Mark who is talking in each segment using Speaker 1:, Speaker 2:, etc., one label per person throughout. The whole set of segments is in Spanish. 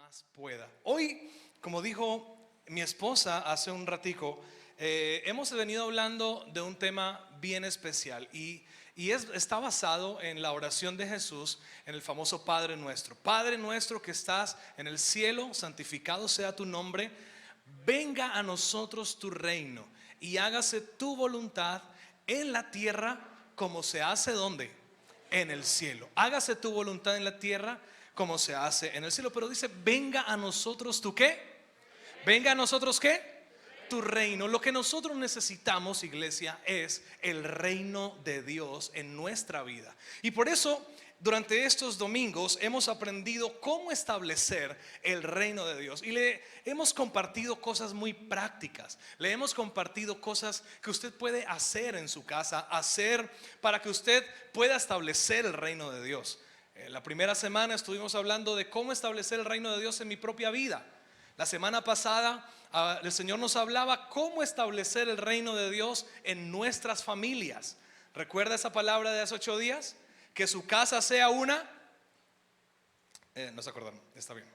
Speaker 1: más pueda. Hoy, como dijo mi esposa hace un ratico, hemos venido hablando de un tema bien especial está basado en la oración de Jesús, en el famoso Padre Nuestro. Padre nuestro que estás en el cielo, santificado sea tu nombre, venga a nosotros tu reino y hágase tu voluntad en la tierra como se hace ¿dónde? En el cielo. Hágase tu voluntad en la tierra como se hace en el cielo. Pero dice, venga a nosotros tu ¿qué? Venga a nosotros ¿qué? Tu reino. Lo que nosotros necesitamos, iglesia, es el reino de Dios en nuestra vida. Y por eso durante estos domingos hemos aprendido cómo establecer el reino de Dios. Y le hemos compartido cosas muy prácticas. Le hemos compartido cosas que usted puede hacer en su casa, hacer para que usted pueda establecer el reino de Dios. La primera semana estuvimos hablando de cómo establecer el reino de Dios en mi propia vida. La semana pasada el Señor nos hablaba cómo establecer el reino de Dios en nuestras familias. ¿Recuerda esa palabra de hace 8 días? Que su casa sea una... no se acordaron, está bien.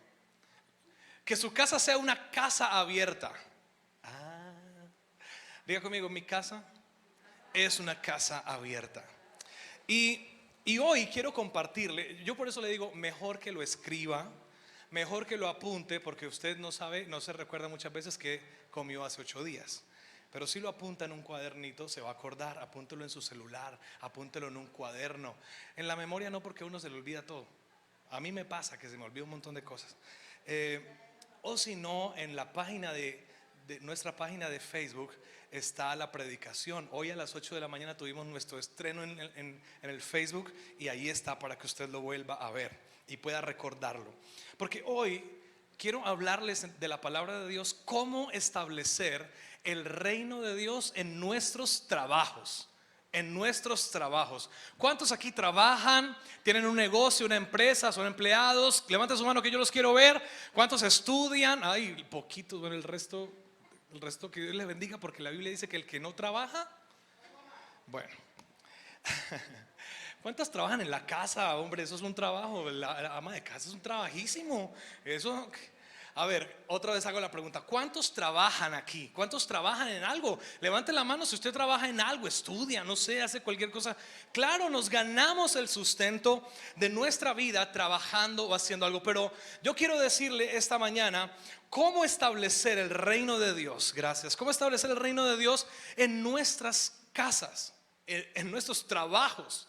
Speaker 1: Que su casa sea una casa abierta. Diga conmigo, mi casa es una casa abierta. Y hoy quiero compartirle, yo por eso le digo, mejor que lo escriba, mejor que lo apunte, porque usted no sabe, no se recuerda muchas veces que comió hace 8 días. Pero si lo apunta en un cuadernito, se va a acordar. Apúntelo en su celular, apúntelo en un cuaderno. En la memoria no, porque uno se le olvida todo. A mí me pasa que se me olvida un montón de cosas. O si no, en la página de nuestra página de Facebook está la predicación. Hoy a las 8 de la mañana tuvimos nuestro estreno en el Facebook, y ahí está para que usted lo vuelva a ver y pueda recordarlo. Porque hoy quiero hablarles de la palabra de Dios, cómo establecer el reino de Dios en nuestros trabajos. En nuestros trabajos. ¿Cuántos aquí trabajan? ¿Tienen un negocio, una empresa? ¿Son empleados? Levanten su mano que yo los quiero ver. ¿Cuántos estudian? Ay, poquitos. Bueno, el resto que Dios les bendiga, porque la Biblia dice que el que no trabaja, bueno. ¿Cuántas trabajan en la casa? Hombre, eso es un trabajo. La ama de casa es un trabajísimo. Eso. A ver, otra vez hago la pregunta: ¿cuántos trabajan aquí? ¿Cuántos trabajan en algo? Levante la mano si usted trabaja en algo, estudia, no sé, hace cualquier cosa. Claro, nos ganamos el sustento de nuestra vida trabajando o haciendo algo. Pero yo quiero decirle esta mañana cómo establecer el reino de Dios. Gracias. ¿Cómo establecer el reino de Dios en nuestras casas, en nuestros trabajos?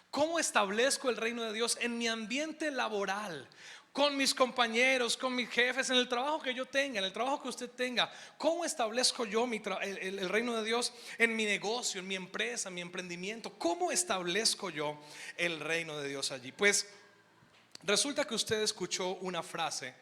Speaker 1: ¿Cómo establezco el reino de Dios en mi ambiente laboral? Con mis compañeros, con mis jefes, en el trabajo que yo tenga, en el trabajo que usted tenga. ¿Cómo establezco yo el reino de Dios en mi negocio, en mi empresa, en mi emprendimiento? ¿Cómo establezco yo el reino de Dios allí? Pues resulta que usted escuchó una frase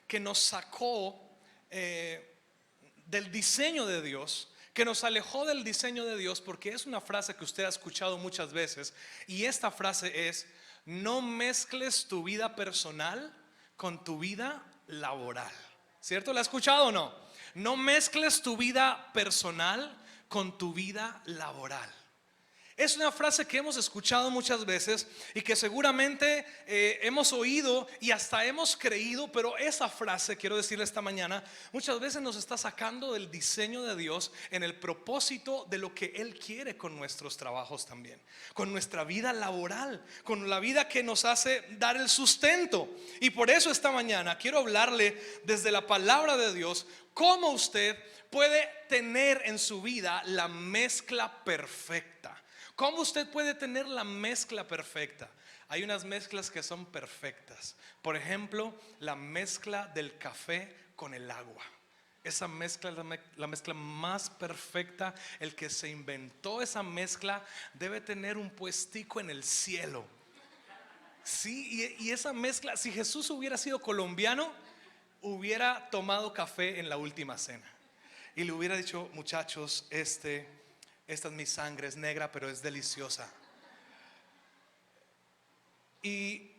Speaker 1: que nos sacó del diseño de Dios, que nos alejó del diseño de Dios, porque es una frase que usted ha escuchado muchas veces. Y esta frase es: no mezcles tu vida personal con tu vida laboral. ¿Cierto? ¿La ha escuchado o no? No mezcles tu vida personal con tu vida laboral. Es una frase que hemos escuchado muchas veces y que seguramente hemos oído y hasta hemos creído. Pero esa frase, quiero decirle esta mañana, muchas veces nos está sacando del diseño de Dios en el propósito de lo que Él quiere con nuestros trabajos también, con nuestra vida laboral, con la vida que nos hace dar el sustento. Y por eso esta mañana quiero hablarle desde la palabra de Dios cómo usted puede tener en su vida la mezcla perfecta. ¿Cómo usted puede tener la mezcla perfecta? Hay unas mezclas que son perfectas. Por ejemplo, la mezcla del café con el agua. Esa mezcla es la mezcla más perfecta. El que se inventó esa mezcla debe tener un puestico en el cielo. Sí, y esa mezcla, si Jesús hubiera sido colombiano, hubiera tomado café en la última cena y le hubiera dicho: muchachos, esta es mi sangre, es negra pero es deliciosa. Y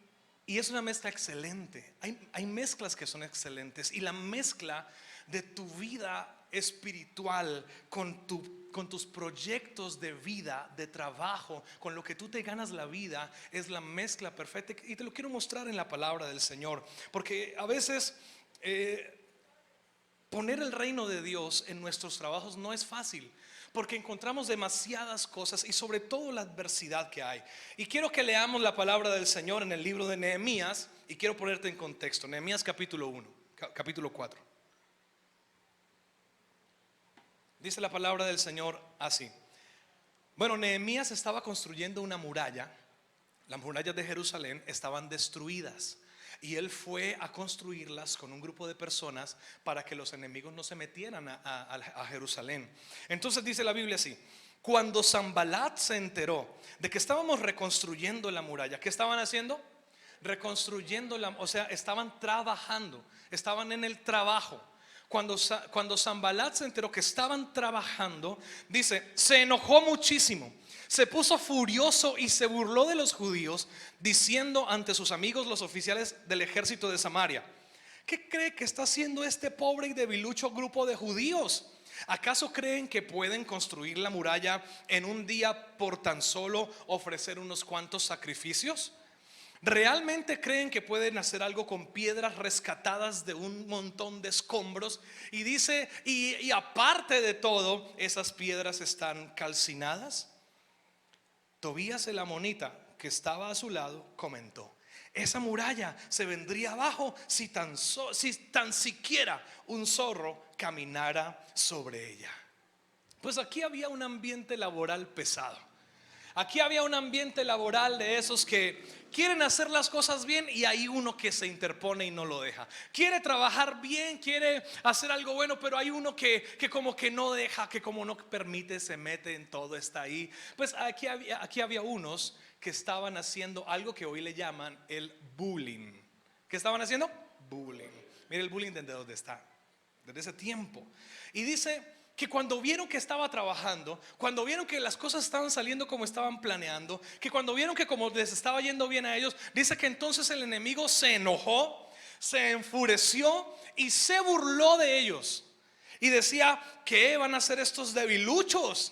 Speaker 1: es una mezcla excelente. Hay mezclas que son excelentes, y la mezcla de tu vida espiritual, con tus proyectos de vida, de trabajo, con lo que tú te ganas la vida, es la mezcla perfecta. Y te lo quiero mostrar en la palabra del Señor, porque a veces poner el reino de Dios en nuestros trabajos no es fácil, porque encontramos demasiadas cosas y sobre todo la adversidad que hay. Y quiero que leamos la palabra del Señor en el libro de Nehemías, y quiero ponerte en contexto. Nehemías capítulo 1, capítulo 4. Dice la palabra del Señor así. Bueno, Nehemías estaba construyendo una muralla. Las murallas de Jerusalén estaban destruidas, y él fue a construirlas con un grupo de personas para que los enemigos no se metieran a Jerusalén. Entonces dice la Biblia así: cuando Sanbalat se enteró de que estábamos reconstruyendo la muralla, ¿qué estaban haciendo? Reconstruyendo o sea, estaban trabajando, estaban en el trabajo. Cuando Sanbalat se enteró que estaban trabajando, dice, se enojó muchísimo, se puso furioso y se burló de los judíos, diciendo ante sus amigos los oficiales del ejército de Samaria: ¿qué cree que está haciendo este pobre y debilucho grupo de judíos? ¿Acaso creen que pueden construir la muralla en un día por tan solo ofrecer unos cuantos sacrificios? ¿Realmente creen que pueden hacer algo con piedras rescatadas de un montón de escombros? Y dice, y aparte de todo, esas piedras están calcinadas. Tobías el amonita, que estaba a su lado, comentó: esa muralla se vendría abajo si tan siquiera un zorro caminara sobre ella. Pues aquí había un ambiente laboral pesado. Aquí había un ambiente laboral de esos que quieren hacer las cosas bien, y hay uno que se interpone y no lo deja. Quiere trabajar bien, quiere hacer algo bueno, pero hay uno que como que no deja, que como no permite, se mete en todo, está ahí. Pues aquí había unos que estaban haciendo algo que hoy le llaman el bullying. ¿Qué estaban haciendo? Bullying. Mire el bullying desde donde está, desde ese tiempo. Y dice que cuando vieron que estaba trabajando, cuando vieron que las cosas estaban saliendo como estaban planeando, que cuando vieron que como les estaba yendo bien a ellos, dice que entonces el enemigo se enojó, se enfureció y se burló de ellos. Y decía: ¿qué van a hacer estos debiluchos?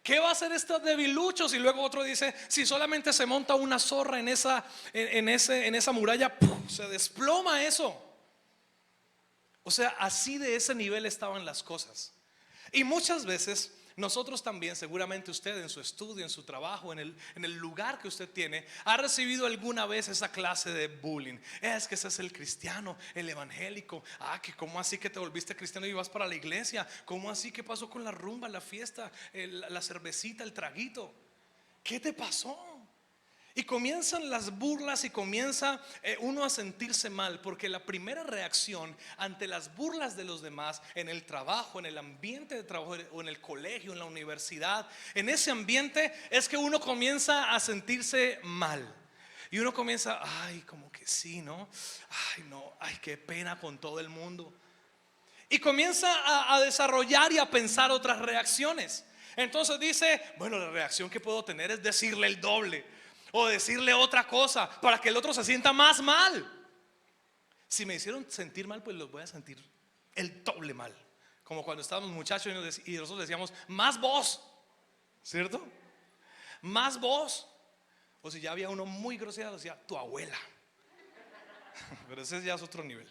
Speaker 1: ¿Qué va a hacer estos debiluchos? Y luego otro dice: si solamente se monta una zorra en esa muralla, ¡puf!, se desploma eso. O sea, así de ese nivel estaban las cosas. Y muchas veces nosotros también, seguramente usted en su estudio, en su trabajo, en el lugar que usted tiene, ha recibido alguna vez esa clase de bullying. Es que ese es el cristiano, el evangélico. Que ¿cómo así que te volviste cristiano y vas para la iglesia? ¿Cómo así? ¿Qué pasó con la rumba, la fiesta, la cervecita, el traguito? ¿Qué te pasó? Y comienzan las burlas y comienza uno a sentirse mal, porque la primera reacción ante las burlas de los demás en el trabajo, en el ambiente de trabajo, o en el colegio, en la universidad, en ese ambiente, es que uno comienza a sentirse mal. Y uno comienza: ay, como que sí, ¿no? Ay, no, ay, qué pena con todo el mundo. Y comienza a desarrollar y a pensar otras reacciones. Entonces dice: bueno, la reacción que puedo tener es decirle el doble, o decirle otra cosa para que el otro se sienta más mal. Si me hicieron sentir mal, pues los voy a sentir el doble mal. Como cuando estábamos muchachos y nosotros decíamos: más vos, ¿cierto? Más vos. O si ya había uno muy grosero, decía: tu abuela. Pero ese ya es otro nivel.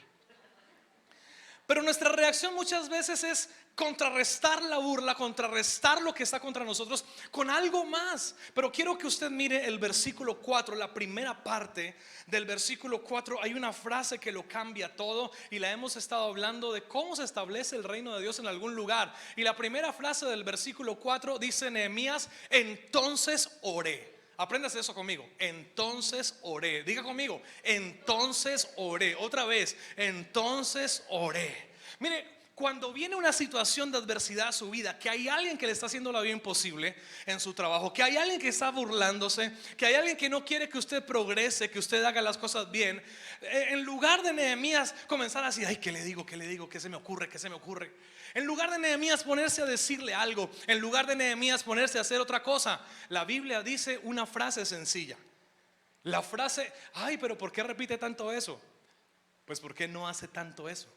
Speaker 1: Pero nuestra reacción muchas veces es contrarrestar la burla, contrarrestar lo que está contra nosotros con algo más. Pero quiero que usted mire el versículo 4, la primera parte del versículo 4. Hay una frase que lo cambia todo, y la hemos estado hablando de cómo se establece el reino de Dios en algún lugar. Y la primera frase del versículo 4 dice Nehemías: entonces oré. Apréndase eso conmigo: entonces oré. Diga conmigo: entonces oré. Otra vez: entonces oré. Mire, cuando viene una situación de adversidad a su vida, que hay alguien que le está haciendo la vida imposible en su trabajo, que hay alguien que está burlándose, que hay alguien que no quiere que usted progrese, que usted haga las cosas bien, en lugar de Nehemías comenzar a decir: ay, ¿qué le digo? ¿Qué le digo? ¿Qué se me ocurre? ¿Qué se me ocurre? En lugar de Nehemías ponerse a decirle algo, en lugar de Nehemías ponerse a hacer otra cosa, la Biblia dice una frase sencilla. La frase: ay, pero ¿por qué repite tanto eso? Pues ¿por qué no hace tanto eso?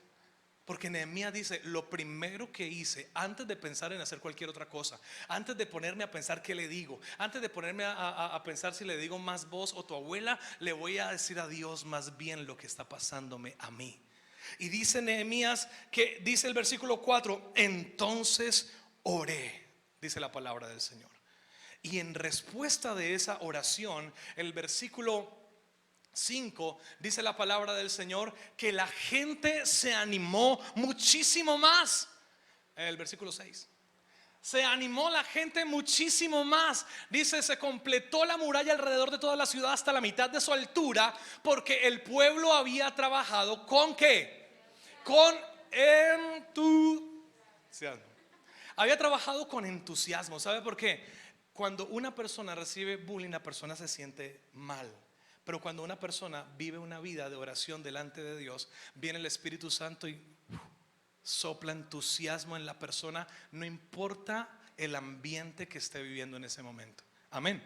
Speaker 1: Porque Nehemías dice: lo primero que hice antes de pensar en hacer cualquier otra cosa, antes de ponerme a pensar qué le digo, antes de ponerme a pensar si le digo más vos o tu abuela, le voy a decir a Dios más bien lo que está pasándome a mí. Y dice Nehemías que dice el versículo 4: entonces oré, dice la palabra del Señor. Y en respuesta de esa oración, el versículo 5 dice la palabra del Señor que la gente se animó muchísimo más. El versículo 6: se animó la gente muchísimo más. Dice: se completó la muralla alrededor de toda la ciudad hasta la mitad de su altura, porque el pueblo había trabajado ¿con qué? Con entusiasmo. Había trabajado con entusiasmo. ¿Sabe por qué? Cuando una persona recibe bullying, la persona se siente mal. Pero cuando una persona vive una vida de oración delante de Dios, viene el Espíritu Santo y sopla entusiasmo en la persona, no importa el ambiente que esté viviendo en ese momento. Amén.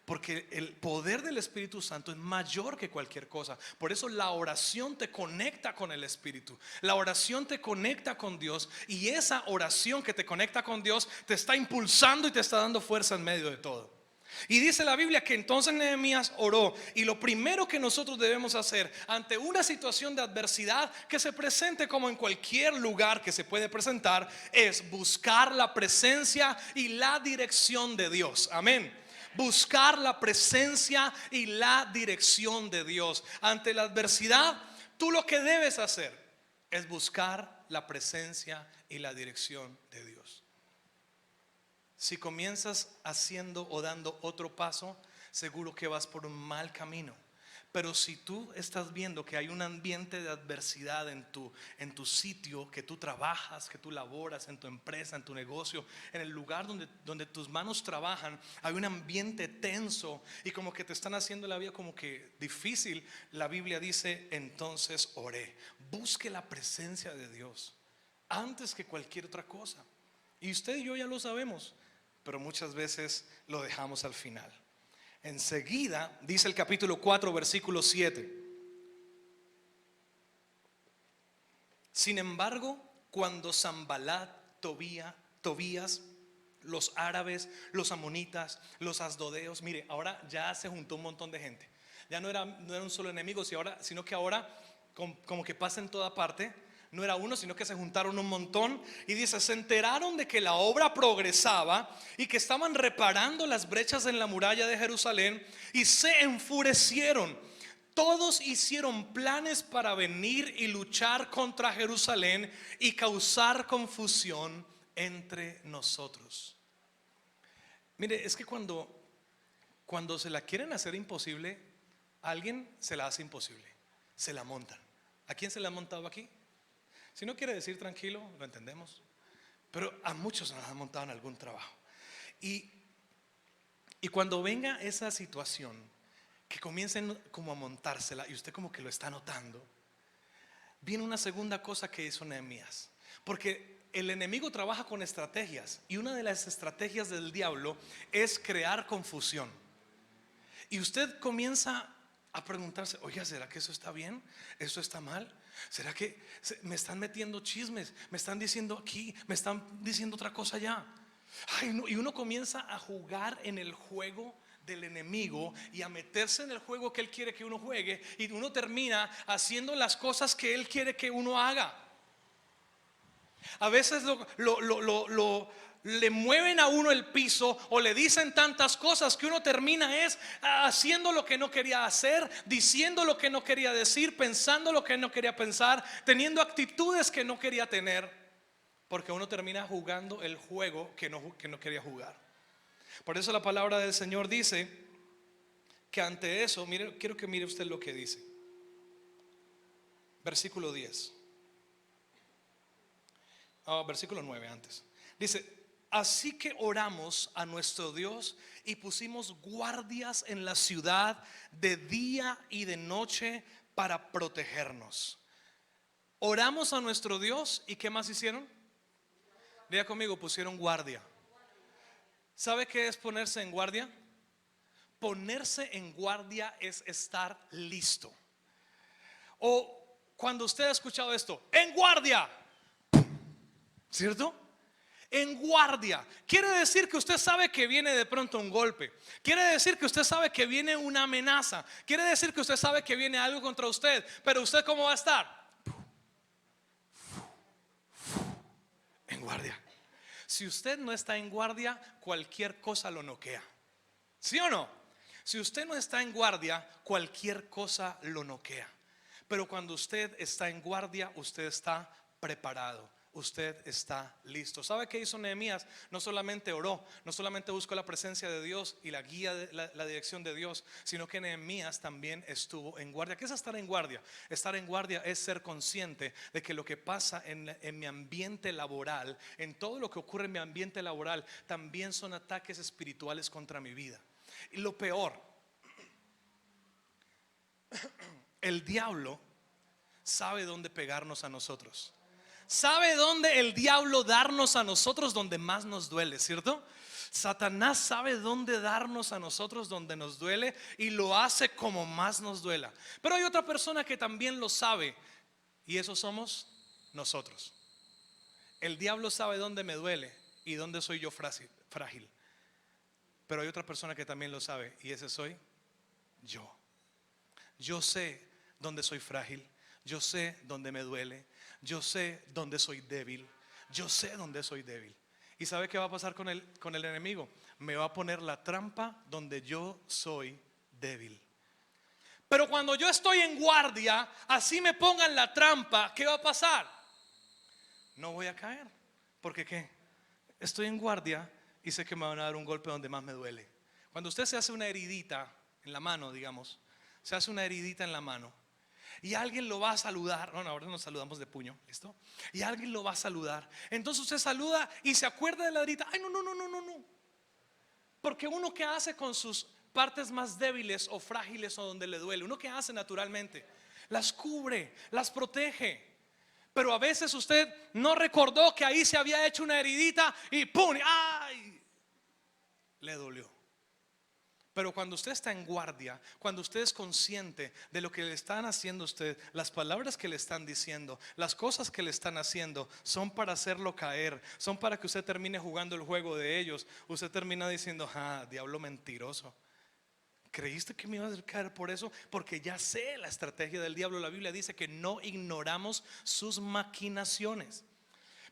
Speaker 1: Porque el poder del Espíritu Santo es mayor que cualquier cosa. Por eso la oración te conecta con el Espíritu. La oración te conecta con Dios. Y esa oración que te conecta con Dios te está impulsando y te está dando fuerza en medio de todo. Y dice la Biblia que entonces Nehemías oró. Y lo primero que nosotros debemos hacer ante una situación de adversidad que se presente, como en cualquier lugar que se puede presentar, es buscar la presencia y la dirección de Dios. Amén. Buscar la presencia y la dirección de Dios. Ante la adversidad, tú lo que debes hacer es buscar la presencia y la dirección de Dios. Si comienzas haciendo o dando otro paso, seguro que vas por un mal camino. Pero si tú estás viendo que hay un ambiente de adversidad en tu sitio, que tú trabajas, que tú laboras, en tu empresa, en tu negocio, en el lugar donde tus manos trabajan, hay un ambiente tenso y como que te están haciendo la vida como que difícil, la Biblia dice: entonces oré. Busque la presencia de Dios antes que cualquier otra cosa. Y usted y yo ya lo sabemos, pero muchas veces lo dejamos al final. Enseguida dice el capítulo 4 versículo 7: sin embargo, cuando Sanballat, Tobías, los árabes, los amonitas, los asdodeos, mire, ahora ya se juntó un montón de gente. Ya no era un solo enemigo, sino que ahora como que pasa en toda parte. No era uno, sino que se juntaron un montón. Y dice: se enteraron de que la obra progresaba y que estaban reparando las brechas en la muralla de Jerusalén, y se enfurecieron. Todos hicieron planes para venir y luchar contra Jerusalén y causar confusión entre nosotros. Mire, es que cuando se la quieren hacer imposible, a alguien se la hace imposible, se la montan. ¿A quién se la han montado aquí? Si no quiere decir tranquilo, lo entendemos. Pero a muchos nos han montado en algún trabajo. Y cuando venga esa situación, que comiencen como a montársela y usted como que lo está notando, viene una segunda cosa que hizo Nehemías. Porque el enemigo trabaja con estrategias, y una de las estrategias del diablo es crear confusión. Y usted comienza a preguntarse: oiga, ¿será que eso está bien? ¿Eso está mal? ¿Será que me están metiendo chismes? ¿Me están diciendo aquí? ¿Me están diciendo otra cosa allá? Ay, no. Y uno comienza a jugar en el juego del enemigo y a meterse en el juego que él quiere que uno juegue, y uno termina haciendo las cosas que él quiere que uno haga. A veces le mueven a uno el piso o le dicen tantas cosas que uno termina haciendo lo que no quería hacer, diciendo lo que no quería decir, pensando lo que no quería pensar, teniendo actitudes que no quería tener, porque uno termina jugando el juego que no quería jugar. Por eso la palabra del Señor dice que ante eso, mire, quiero que mire usted lo que dice. Versículo 10. Versículo 9 antes. Dice: así que oramos a nuestro Dios y pusimos guardias en la ciudad de día y de noche para protegernos. Oramos a nuestro Dios, ¿y qué más hicieron? Diga conmigo: pusieron guardia. ¿Sabe qué es ponerse en guardia? Ponerse en guardia es estar listo. O cuando usted ha escuchado esto: en guardia, ¿cierto? En guardia. Quiere decir que usted sabe que viene de pronto un golpe. Quiere decir que usted sabe que viene una amenaza. Quiere decir que usted sabe que viene algo contra usted. Pero usted, ¿cómo va a estar? En guardia. Si usted no está en guardia, cualquier cosa lo noquea. ¿Sí o no? Si usted no está en guardia, cualquier cosa lo noquea. Pero cuando usted está en guardia, usted está preparado. Usted está listo. ¿Sabe qué hizo Nehemías? No solamente oró, no solamente buscó la presencia de Dios y la guía, la dirección de Dios, sino que Nehemías también estuvo en guardia. ¿Qué es estar en guardia? Estar en guardia es ser consciente de que lo que pasa en mi ambiente laboral, en todo lo que ocurre en mi ambiente laboral, también son ataques espirituales contra mi vida. Y lo peor, el diablo sabe dónde pegarnos a nosotros. ¿Sabe dónde el diablo darnos a nosotros donde más nos duele, cierto? Satanás sabe dónde darnos a nosotros donde nos duele y lo hace como más nos duela. Pero hay otra persona que también lo sabe y eso somos nosotros. El diablo sabe dónde me duele y dónde soy yo frágil. Pero hay otra persona que también lo sabe y ese soy yo. Yo sé dónde soy frágil. Yo sé dónde me duele. Yo sé dónde soy débil. Yo sé dónde soy débil. ¿Y sabe qué va a pasar con el enemigo? Me va a poner la trampa donde yo soy débil. Pero cuando yo estoy en guardia, así me pongan la trampa, ¿qué va a pasar? No voy a caer. ¿Porque qué? Estoy en guardia y sé que me van a dar un golpe donde más me duele. Cuando usted se hace una heridita en la mano, digamos, se hace una heridita en la mano y alguien lo va a saludar. No, ahora nos saludamos de puño, ¿listo? Y alguien lo va a saludar. Entonces usted saluda y se acuerda de la herida. Ay, no. Porque uno, ¿qué hace con sus partes más débiles o frágiles o donde le duele? Uno, ¿qué hace naturalmente? Las cubre, las protege. Pero a veces usted no recordó que ahí se había hecho una heridita y ¡pum! ¡Ay! Le dolió. Pero cuando usted está en guardia, cuando usted es consciente de lo que le están haciendo a usted, las palabras que le están diciendo, las cosas que le están haciendo, son para hacerlo caer, son para que usted termine jugando el juego de ellos. Usted termina diciendo: ah, diablo mentiroso, ¿creíste que me iba a hacer caer por eso? Porque ya sé la estrategia del diablo. La Biblia dice que no ignoramos sus maquinaciones.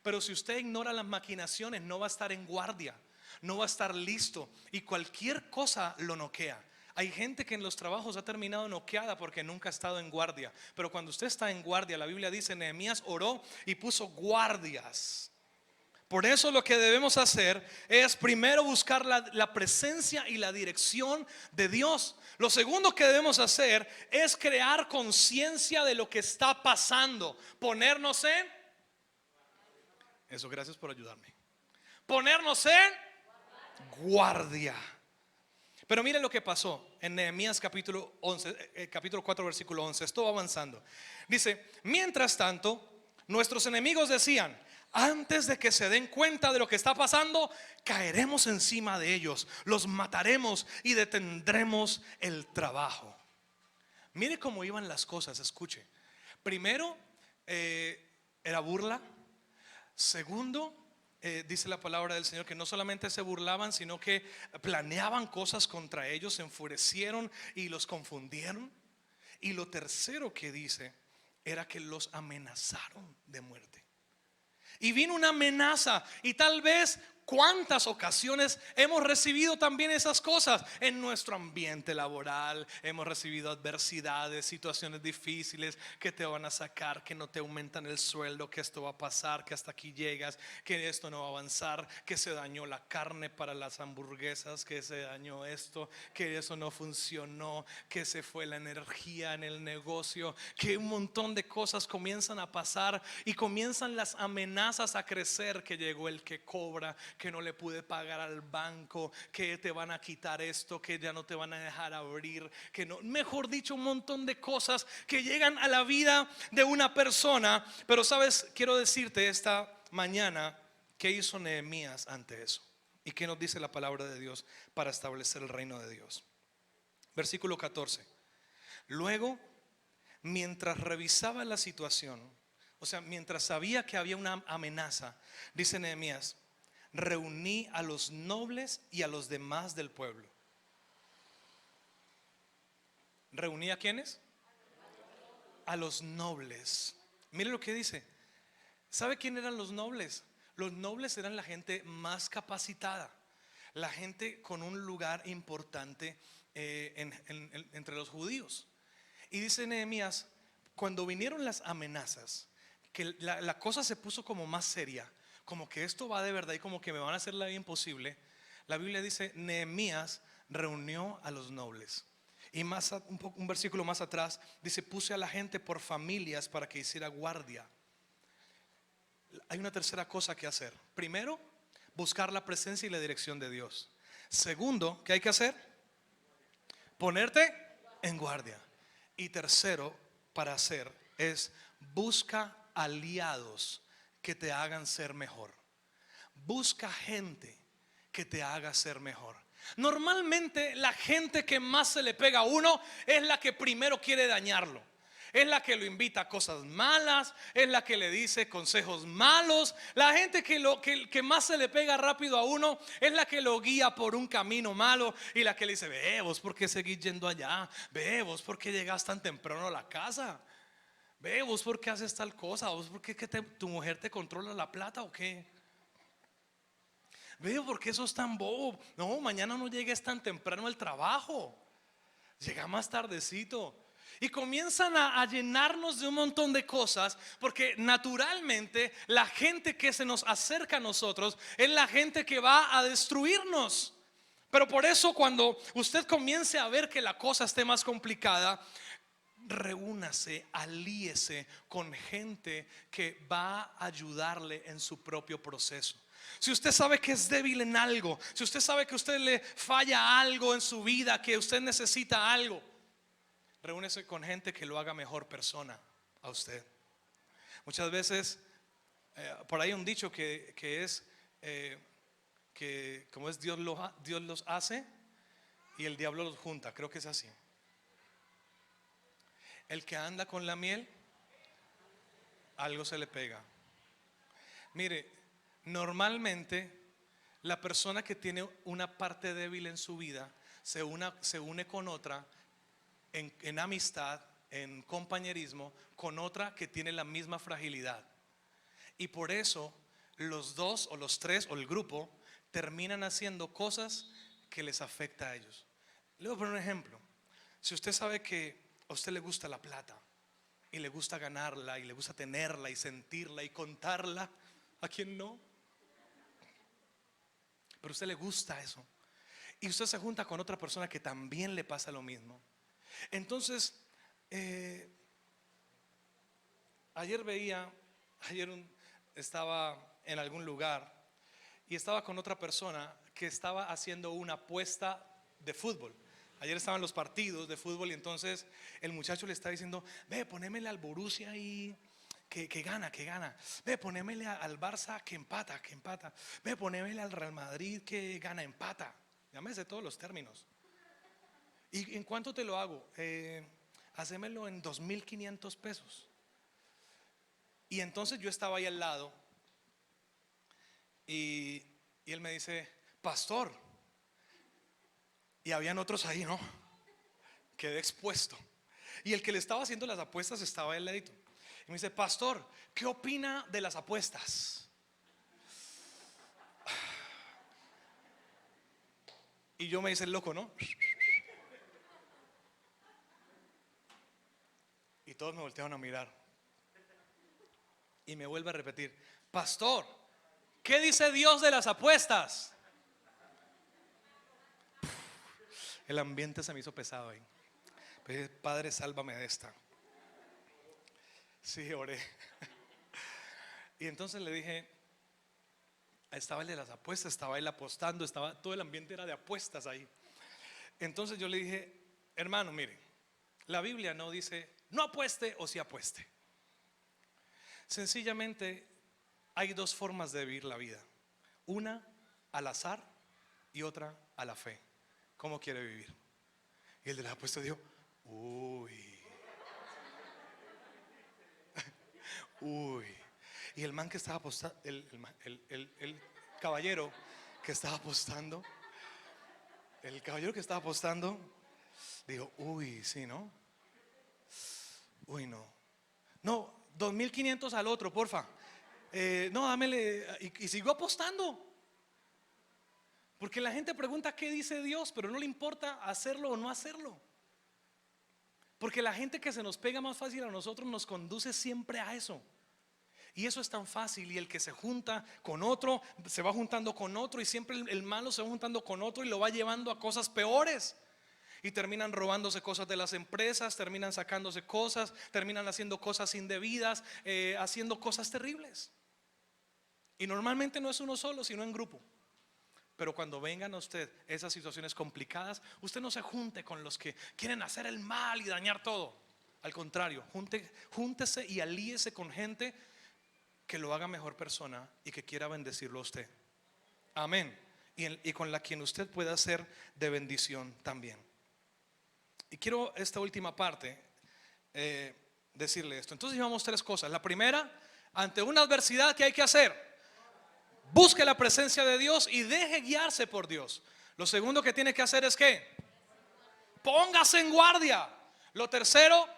Speaker 1: Pero si usted ignora las maquinaciones, no va a estar en guardia, no va a estar listo y cualquier cosa lo noquea. Hay gente que en los trabajos ha terminado noqueada porque nunca ha estado en guardia. Pero cuando usted está en guardia, la Biblia dice: Nehemías oró y puso guardias. Por eso lo que debemos hacer es primero buscar la presencia y la dirección de Dios. Lo segundo que debemos hacer es crear conciencia de lo que está pasando. Ponernos en eso, gracias por ayudarme. Ponernos en guardia. Pero miren lo que pasó en Nehemías capítulo 4 versículo 11. Esto va avanzando. Dice: mientras tanto, nuestros enemigos decían: antes de que se den cuenta de lo que está pasando, caeremos encima de ellos, los mataremos y detendremos el trabajo. Mire cómo iban las cosas, escuche. Primero, era burla. Segundo, dice la palabra del Señor que no solamente se burlaban, sino que planeaban cosas contra ellos, se enfurecieron y los confundieron. Y lo tercero que dice era que los amenazaron de muerte. Y vino una amenaza, y tal vez cuántas ocasiones hemos recibido también esas cosas en nuestro ambiente laboral. Hemos recibido adversidades, situaciones difíciles, que te van a sacar, que no te aumentan el sueldo, que esto va a pasar, que hasta aquí llegas, que esto no va a avanzar, que se dañó la carne para las hamburguesas, que se dañó esto, que eso no funcionó, que se fue la energía en el negocio, que un montón de cosas comienzan a pasar y comienzan las amenazas a crecer, que llegó el que cobra, que no le pude pagar al banco, que te van a quitar esto, que ya no te van a dejar abrir, que no, mejor dicho, un montón de cosas que llegan a la vida de una persona. Pero sabes, quiero decirte esta mañana qué hizo Nehemías ante eso y qué nos dice la palabra de Dios para establecer el reino de Dios. Versículo 14. Luego, mientras revisaba la situación, O sea, mientras sabía que había una amenaza, dice Nehemías, reuní a los nobles y a los demás del pueblo. ¿Reuní a quiénes? A los nobles. Mire lo que dice. ¿Sabe quién eran los nobles? Los nobles eran la gente más capacitada, la gente con un lugar importante entre los judíos. Y dice Nehemías, cuando vinieron las amenazas, que la cosa se puso como más seria, como que esto va de verdad y como que me van a hacer la vida imposible. La Biblia dice, Nehemías reunió a los nobles. Y más un versículo más atrás dice, puse a la gente por familias para que hiciera guardia. Hay una tercera cosa que hacer. Primero, buscar la presencia y la dirección de Dios. Segundo, ¿qué hay que hacer? Ponerte en guardia. Y tercero, para hacer, es busca aliados que te hagan ser mejor. Busca gente que te haga ser mejor. Normalmente la gente que más se le pega a uno es la que primero quiere dañarlo. Es la que lo invita a cosas malas, es la que le dice consejos malos. La gente que más se le pega rápido a uno es la que lo guía por un camino malo y la que le dice, ve vos, ¿por qué seguís yendo allá? Ve vos, ¿por qué llegas tan temprano a la casa? Ve vos, ¿por qué haces tal cosa? ¿Vos por qué tu mujer te controla la plata o qué? Ve, ¿por qué sos tan bobo? No, mañana no llegues tan temprano al trabajo, llega más tardecito. Y comienzan a llenarnos de un montón de cosas, porque naturalmente la gente que se nos acerca a nosotros es la gente que va a destruirnos. Pero por eso cuando usted comience a ver que la cosa esté más complicada, reúnase, alíese con gente que va a ayudarle en su propio proceso. Si usted sabe que es débil en algo, si usted sabe que a usted le falla algo en su vida, que usted necesita algo, reúnese con gente que lo haga mejor persona a usted. Muchas veces por ahí un dicho que es que como es Dios los hace y el diablo los junta. Creo que es así. El que anda con la miel, algo se le pega. Mire, normalmente la persona que tiene una parte débil en su vida se une con otra en amistad, en compañerismo, con otra que tiene la misma fragilidad. Y por eso los dos o los tres o el grupo terminan haciendo cosas que les afecta a ellos. Le voy a poner un ejemplo. Si usted sabe que a usted le gusta la plata y le gusta ganarla y le gusta tenerla y sentirla y contarla, ¿a quién no? Pero a usted le gusta eso y usted se junta con otra persona que también le pasa lo mismo. Entonces estaba en algún lugar y estaba con otra persona que estaba haciendo una apuesta de fútbol. Ayer estaban los partidos de fútbol y entonces el muchacho le está diciendo, ve, ponémele al Borussia ahí que gana. Ve, ponémele al Barça que empata. Ve, ponémele al Real Madrid que gana, empata. Llámese todos los términos. ¿Y en cuánto te lo hago? Hacémelo en 2.500 pesos. Y entonces yo estaba ahí al lado y él me dice, pastor. Y habían otros ahí, ¿no? Quedé expuesto. Y el que le estaba haciendo las apuestas estaba al ladito. Y me dice, pastor, ¿qué opina de las apuestas? Y yo me hice el loco, ¿no? Y todos me voltearon a mirar. Y me vuelve a repetir, pastor, ¿qué dice Dios de las apuestas? El ambiente se me hizo pesado ahí. Padre, sálvame de esta. Sí, oré. Y entonces le dije, estaba el de las apuestas, estaba él apostando, todo el ambiente era de apuestas ahí. Entonces yo le dije, hermano, mire, la Biblia no dice no apueste o sí apueste. Sencillamente hay dos formas de vivir la vida. Una al azar y otra a la fe. ¿Cómo quiere vivir? Y el de las apuestas dijo, uy, Y el man que estaba apostando, el caballero que estaba apostando, el caballero que estaba apostando, dijo, uy, sí, ¿no? Uy, no. No, 2.500 al otro, porfa. No, dámele. Y siguió apostando. Porque la gente pregunta qué dice Dios, pero no le importa hacerlo o no hacerlo. Porque la gente que se nos pega más fácil a nosotros nos conduce siempre a eso. Y eso es tan fácil. Y el que se junta con otro se va juntando con otro, y siempre el malo se va juntando con otro y lo va llevando a cosas peores. Y terminan robándose cosas de las empresas, terminan sacándose cosas, terminan haciendo cosas indebidas, haciendo cosas terribles. Y normalmente no es uno solo, sino en grupo. Pero cuando vengan a usted esas situaciones complicadas, usted no se junte con los que quieren hacer el mal y dañar todo. Al contrario, júntese y alíese con gente que lo haga mejor persona y que quiera bendecirlo a usted. Amén. Y con la quien usted pueda ser de bendición también. Y quiero esta última parte decirle esto. Entonces llevamos tres cosas. La primera, ante una adversidad, ¿qué hay que hacer? Busque la presencia de Dios y deje guiarse por Dios. Lo segundo que tiene que hacer es que póngase en guardia. Lo tercero,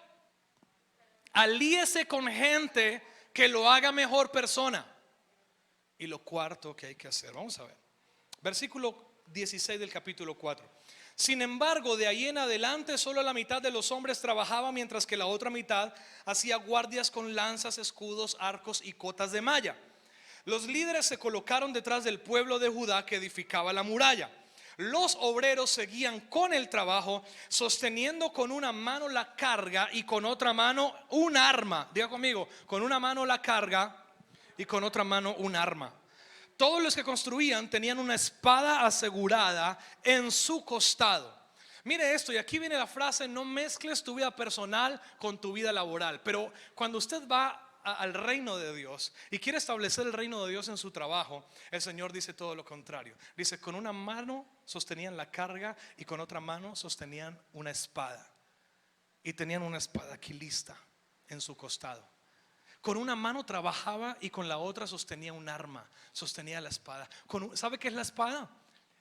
Speaker 1: alíese con gente que lo haga mejor persona. Y lo cuarto que hay que hacer, vamos a ver, versículo 16 del capítulo 4. Sin embargo, de ahí en adelante solo la mitad de los hombres trabajaba, mientras que la otra mitad hacía guardias con lanzas, escudos, arcos y cotas de malla. Los líderes se colocaron detrás del pueblo de Judá que edificaba la muralla. Los obreros seguían con el trabajo, sosteniendo con una mano la carga y con otra mano un arma. Diga conmigo, con una mano la carga y con otra mano un arma. Todos los que construían tenían una espada asegurada en su costado. Mire esto, y aquí viene la frase: no mezcles tu vida personal con tu vida laboral. Pero cuando usted va al reino de Dios y quiere establecer el reino de Dios en su trabajo, el Señor dice todo lo contrario. Dice: con una mano sostenían la carga y con otra mano sostenían una espada. Y tenían una espada aquí lista en su costado. Con una mano trabajaba y con la otra sostenía un arma, sostenía la espada. ¿Sabe qué es la espada?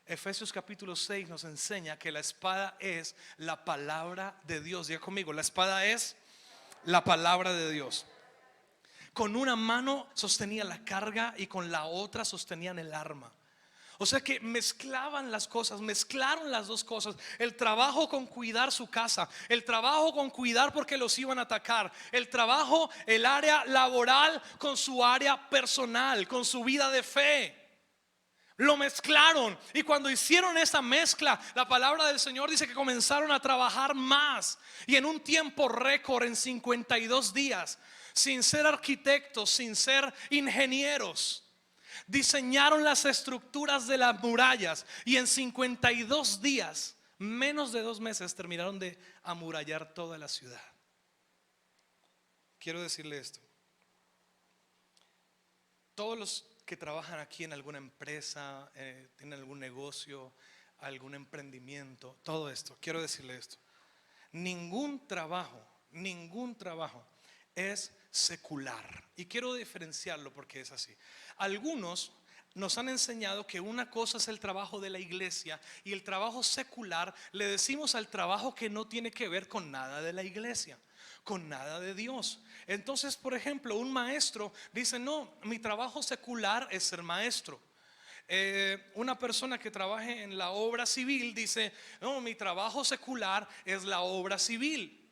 Speaker 1: Efesios capítulo 6 nos enseña que la espada es la palabra de Dios. Diga conmigo, la espada es la palabra de Dios. Con una mano sostenía la carga y con la otra sostenían el arma. O sea que mezclaban las cosas, mezclaron las dos cosas. El trabajo con cuidar su casa, el trabajo con cuidar porque los iban a atacar, el trabajo, el área laboral con su área personal, con su vida de fe. Lo mezclaron, y cuando hicieron esa mezcla, la palabra del Señor dice que comenzaron a trabajar más. Y en un tiempo récord, en 52 días, sin ser arquitectos, sin ser ingenieros, diseñaron las estructuras de las murallas. Y en 52 días, menos de 2 meses, terminaron de amurallar toda la ciudad. Quiero decirle esto: todos los que trabajan aquí en alguna empresa, tienen algún negocio, algún emprendimiento, todo esto, quiero decirle esto: ningún trabajo es secular. Y quiero diferenciarlo porque es así. Algunos nos han enseñado que una cosa es el trabajo de la iglesia, y el trabajo secular le decimos al trabajo que no tiene que ver con nada de la iglesia, con nada de Dios. Entonces, por ejemplo, un maestro dice: no, mi trabajo secular es ser maestro. Una persona que trabaje en la obra civil dice: no, mi trabajo secular es la obra civil.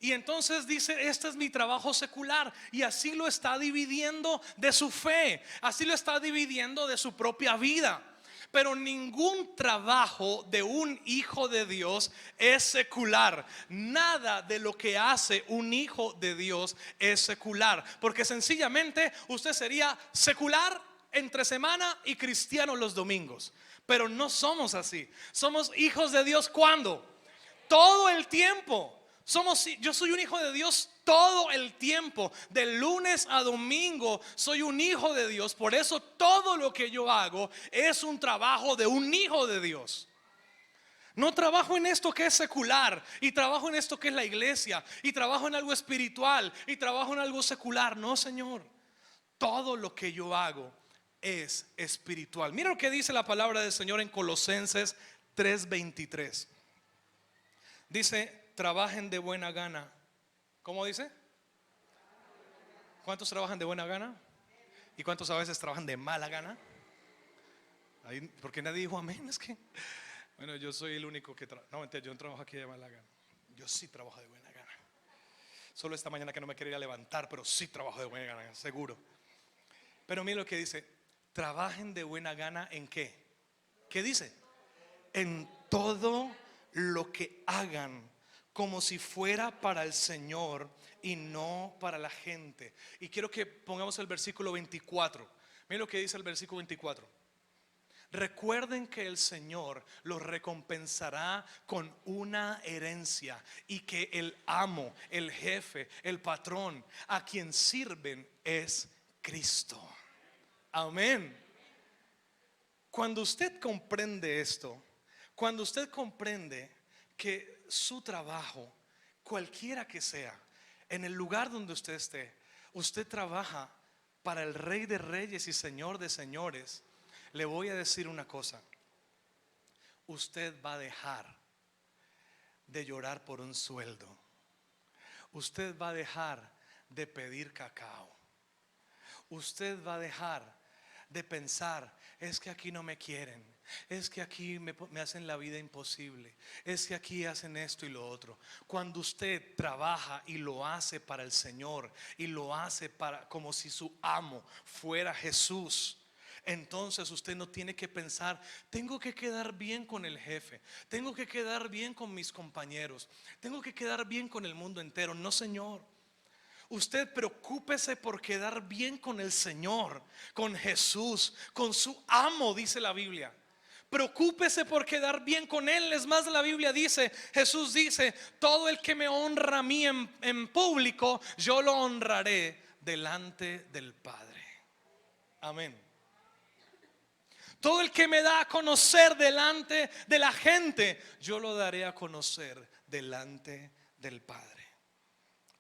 Speaker 1: Y entonces dice: este es mi trabajo secular. Y así lo está dividiendo de su fe, así lo está dividiendo de su propia vida. Pero ningún trabajo de un hijo de Dios es secular. Nada de lo que hace un hijo de Dios es secular, porque sencillamente usted sería secular entre semana y cristiano los domingos. Pero no somos así. Somos hijos de Dios. ¿cuándo? Todo el tiempo. Yo soy un hijo de Dios todo el tiempo, de lunes a domingo soy un hijo de Dios. Por eso todo lo que yo hago es un trabajo de un hijo de Dios. No trabajo en esto que es secular, y trabajo en esto que es la iglesia, y trabajo en algo espiritual, y trabajo en algo secular. No, Señor. todo lo que yo hago es espiritual. Mira lo que dice la palabra del Señor en Colosenses 3:23. Dice, trabajen de buena gana. ¿Cómo dice? ¿Cuántos trabajan de buena gana? ¿Y cuántos a veces trabajan de mala gana? Porque nadie dijo amén. Es que, bueno, yo soy el único que no, mentira, yo no trabajo aquí de mala gana. Yo sí trabajo de buena gana. Solo esta mañana que no me quería levantar, pero sí trabajo de buena gana, seguro. Pero mira lo que dice, trabajen de buena gana ¿en qué? ¿Qué dice? En todo lo que hagan, como si fuera para el Señor y no para la gente. Y quiero que pongamos el versículo 24. Mira lo que dice el versículo 24. Recuerden que el Señor los recompensará con una herencia y que el amo, el jefe, el patrón a quien sirven es Cristo. Amén. Cuando usted comprende esto, cuando usted comprende que su trabajo, cualquiera que sea, en el lugar donde usted esté, usted trabaja para el Rey de Reyes y Señor de Señores, le voy a decir una cosa. Usted va a dejar de llorar por un sueldo. Usted va a dejar de pedir cacao. Usted va a dejar de pensar, es que aquí no me quieren, es que aquí me hacen la vida imposible, es que aquí hacen esto y lo otro. Cuando usted trabaja y lo hace para el Señor y lo hace para, como si su amo fuera Jesús, entonces usted no tiene que pensar, tengo que quedar bien con el jefe, tengo que quedar bien con mis compañeros, tengo que quedar bien con el mundo entero. No, Señor. Usted preocúpese por quedar bien con el Señor, con Jesús, con su amo, dice la Biblia. Preocúpese por quedar bien con Él. Es más, la Biblia dice, Jesús dice, todo el que me honra a mí en público, yo lo honraré delante del Padre. Amén. Todo el que me da a conocer delante de la gente, yo lo daré a conocer delante del Padre.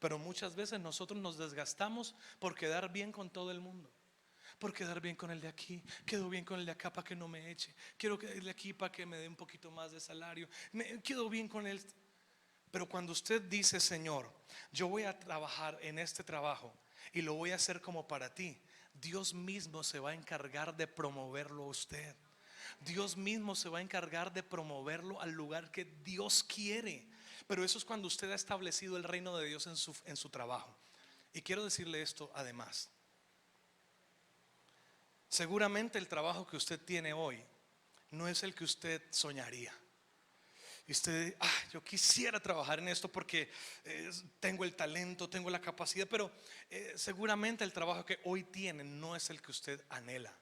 Speaker 1: Pero muchas veces nosotros nos desgastamos por quedar bien con todo el mundo, por quedar bien con el de aquí. Quedo bien con el de acá para que no me eche. Quiero que el de aquí para que me dé un poquito más de salario. Quedo bien con él. Pero cuando usted dice, Señor, yo voy a trabajar en este trabajo y lo voy a hacer como para ti, Dios mismo se va a encargar de promoverlo a usted. Dios mismo se va a encargar de promoverlo al lugar que Dios quiere. Pero eso es cuando usted ha establecido el reino de Dios en su trabajo. Y quiero decirle esto además. Seguramente el trabajo que usted tiene hoy no es el que usted soñaría. Y usted, yo quisiera trabajar en esto porque tengo el talento, tengo la capacidad, pero seguramente el trabajo que hoy tiene no es el que usted anhela.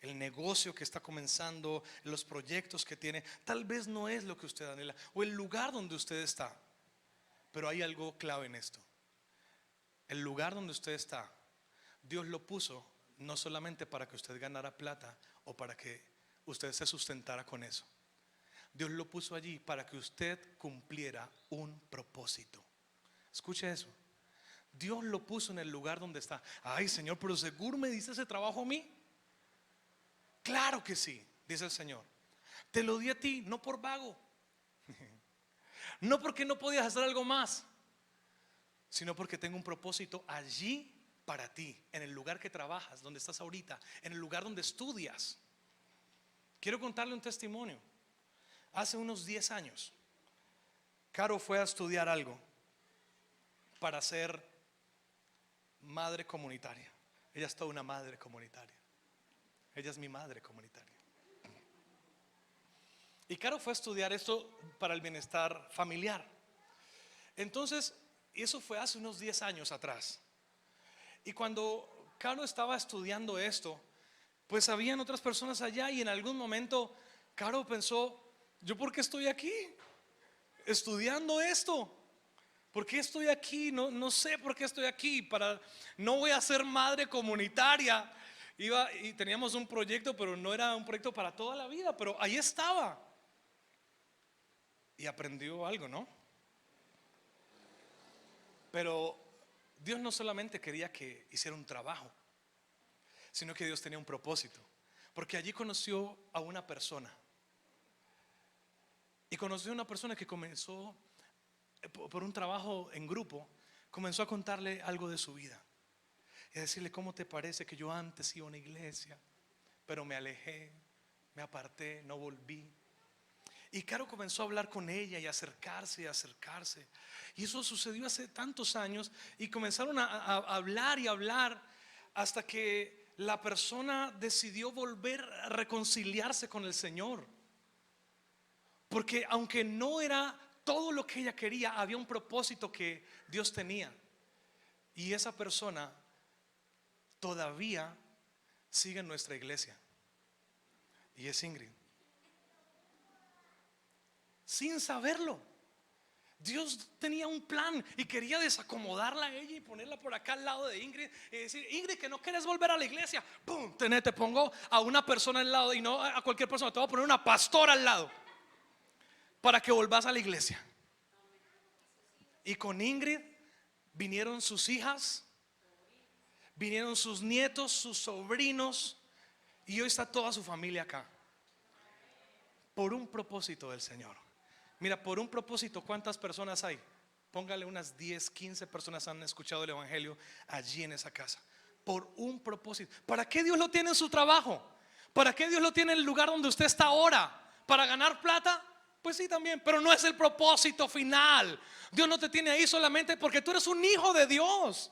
Speaker 1: El negocio que está comenzando, los proyectos que tiene, tal vez no es lo que usted anhela, o el lugar donde usted está. Pero hay algo clave en esto. El lugar donde usted está, Dios lo puso no solamente para que usted ganara plata o para que usted se sustentara con eso. Dios lo puso allí para que usted cumpliera un propósito. Escuche eso. Dios lo puso en el lugar donde está. Ay, Señor, pero seguro me dice ese trabajo a mí. Claro que sí, dice el Señor. Te lo di a ti, no por vago, no porque no podías hacer algo más, sino porque tengo un propósito allí para ti, en el lugar que trabajas, donde estás ahorita, en el lugar donde estudias. Quiero contarle un testimonio. Hace unos 10 años, Caro fue a estudiar algo para ser madre comunitaria. Ella es toda una madre comunitaria. Ella es mi madre comunitaria. Y Caro fue a estudiar esto para el bienestar familiar. Entonces, eso fue hace unos 10 años atrás. Y cuando Caro estaba estudiando esto, pues habían otras personas allá y en algún momento Caro pensó, ¿yo por qué estoy aquí estudiando esto? ¿Por qué estoy aquí? No sé por qué estoy aquí. No voy a ser madre comunitaria. Y teníamos un proyecto, pero no era un proyecto para toda la vida, pero ahí estaba. Y aprendió algo, ¿no? Pero Dios no solamente quería que hiciera un trabajo, sino que Dios tenía un propósito. Porque allí conoció a una persona. Y conoció a una persona que comenzó, por un trabajo en grupo, comenzó a contarle algo de su vida. Y a decirle: ¿cómo te parece que yo antes iba a una iglesia, pero me alejé, me aparté, no volví? Y Caro comenzó a hablar con ella y acercarse y acercarse. Y eso sucedió hace tantos años. Y comenzaron a hablar y hablar, hasta que la persona decidió volver a reconciliarse con el Señor. Porque aunque no era todo lo que ella quería, había un propósito que Dios tenía. Y esa persona todavía sigue en nuestra iglesia. Y es Ingrid. Sin saberlo, Dios tenía un plan y quería desacomodarla a ella y ponerla por acá al lado de Ingrid y decir: Ingrid, que no quieres volver a la iglesia, ¡pum! Te pongo a una persona al lado, y no a cualquier persona, te voy a poner una pastora al lado para que volvás a la iglesia. Y con Ingrid vinieron sus hijas, vinieron sus nietos, sus sobrinos, y hoy está toda su familia acá, por un propósito del Señor. Mira, por un propósito, ¿cuántas personas hay? Póngale unas 10, 15 personas han escuchado el evangelio allí en esa casa. Por un propósito. ¿Para qué Dios lo tiene en su trabajo? ¿Para qué Dios lo tiene en el lugar donde usted está ahora? ¿Para ganar plata? Pues sí, también, pero no es el propósito final. Dios no te tiene ahí solamente porque tú eres un hijo de Dios.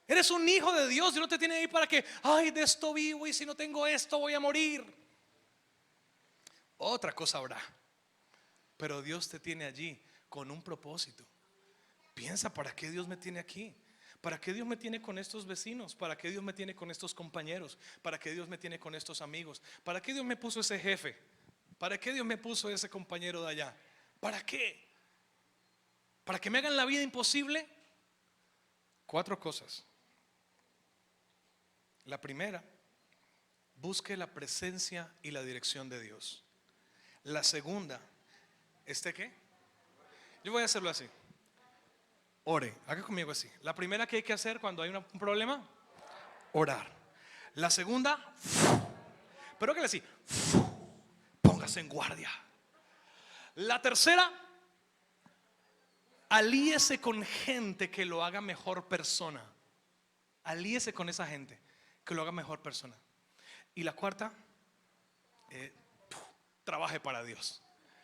Speaker 1: Eres un hijo de Dios. Dios no te tiene ahí para que, ay, de esto vivo, y si no tengo esto voy a morir. Otra cosa habrá, pero Dios te tiene allí con un propósito. Piensa: ¿para qué Dios me tiene aquí? ¿Para qué Dios me tiene con estos vecinos? ¿Para qué Dios me tiene con estos compañeros? ¿Para qué Dios me tiene con estos amigos? ¿Para qué Dios me puso ese jefe? ¿Para qué Dios me puso ese compañero de allá? ¿Para qué? ¿Para que me hagan la vida imposible? 4 cosas. La primera: busque la presencia y la dirección de Dios. La segunda: ¿qué? Yo voy a hacerlo así. Ore, haga conmigo así. La primera que hay que hacer cuando hay un problema: orar. La segunda: pero que así, póngase en guardia. La tercera: alíese con gente que lo haga mejor persona. Alíese con esa gente que lo haga mejor persona. Y la cuarta: trabaje para Dios.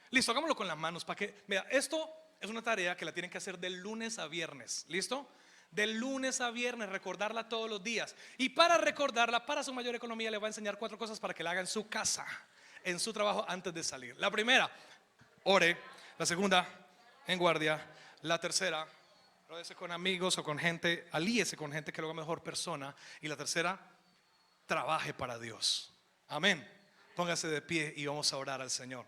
Speaker 1: Listo, hagámoslo con las manos para que, mira, esto es una tarea que la tienen que hacer de lunes a viernes. ¿Listo? De lunes a viernes, recordarla todos los días. Y para recordarla, para su mayor economía, le va a enseñar 4 cosas para que la haga en su casa, en su trabajo, antes de salir. La primera: ore. La segunda: en guardia. La tercera: rodéese con amigos o con gente, alíese con gente que lo haga mejor persona. Y la tercera: trabaje para Dios. Amén. Póngase de pie y vamos a orar al Señor.